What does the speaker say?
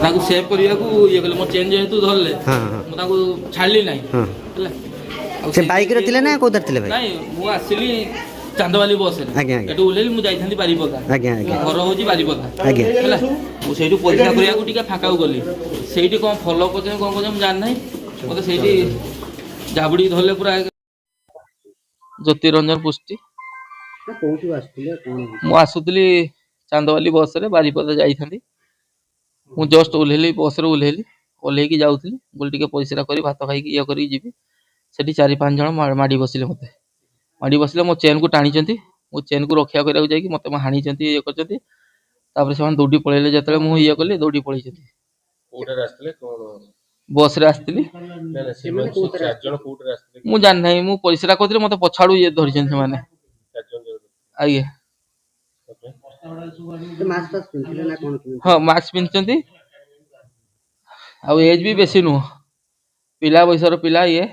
ତାଙ୍କୁ ସେଭ୍ କରିବାକୁ ଇଏ କଲେ ମୋ ଚେନ୍ ଯେହେତୁ ଧରିଲେ ମୁଁ ତାଙ୍କୁ ଛାଡ଼ିଲି ନାହିଁ ହେଲା। ସେ ବାଇକ୍ରେ ଥିଲେ ନା କୋଉଥିରେ ଥିଲେ ଭାଇ? ନାଇଁ ମୁଁ ଆସିଲି ଚାନ୍ଦବାଲି ବସ୍ରେ, ଏଠୁ ଓହ୍ଲେଇଲି ମୁଁ ଯାଇଥାନ୍ତି ବାରିପଦା, ଘର ହେଉଛି ବାରିପଦା ହେଲା। ମୁଁ ସେଇଠୁ ପରୀକ୍ଷା କରିବାକୁ ଟିକେ ଫାଙ୍କାକୁ ଗଲି, ସେଇଠି କ'ଣ ଫଲୋ କରୁଛନ୍ତି କ'ଣ କରୁଛନ୍ତି ମୁଁ ଜାଣିନାହିଁ। ମୋତେ ସେଇଠି ଝାବୁଡ଼ି ଧରିଲେ ପୁରା। ଜ୍ୟୋତିରଞ୍ଜନ ପୃଷ୍ଟି। ମୁଁ ଆସୁଥିଲି ଚାନ୍ଦବାଲି ବସ୍ରେ ବାରିପଦା ଯାଇଥାନ୍ତି। ମୁଁ ଜଷ୍ଟ ଓହ୍ଲେଇଲି, ବସ୍ରେ ଓହ୍ଲେଇକି ଯାଉଥିଲି, ବୋଲି ଟିକେ ପରିସ୍ରା କରି ଭାତ ଖାଇକି ଇଏ କରିକି ଯିବି। ସେଠି 4-5 ଜଣ ମାଡ଼ି ବସିଲେ, ମୋ ଚେନ୍କୁ ଟାଣିଛନ୍ତି। ମୋ ଚେନ୍କୁ ରକ୍ଷା କରିବାକୁ ଯାଇକି ମୋତେ ହାଣିଛନ୍ତି, ଇଏ କରିଛନ୍ତି। ତାପରେ ସେମାନେ ଦୌଡ଼ି ପଳେଇଲେ। ଯେତେବେଳେ ମୁଁ ଇଏ କଲି ଦୌଡ଼ି ପଳେଇଛନ୍ତି। ବସ୍ରେ ଆସିଥିଲି, ମୁଁ ଜାଣିନାହିଁ। ମୁଁ ପରିସ୍ରା କରୁଥିଲି, ମୋତେ ପଛଆଡ଼ୁ ଇଏ ଧରିଛନ୍ତି ସେମାନେ। ଆଜ୍ଞା ହଁ ମାସ୍କ ପିନ୍ଧିଛନ୍ତି। ଆଉ ଏଜ୍ ବି ବେଶୀ ନୁହଁ, ପିଲା ବୟସର ପିଲା ଇଏ।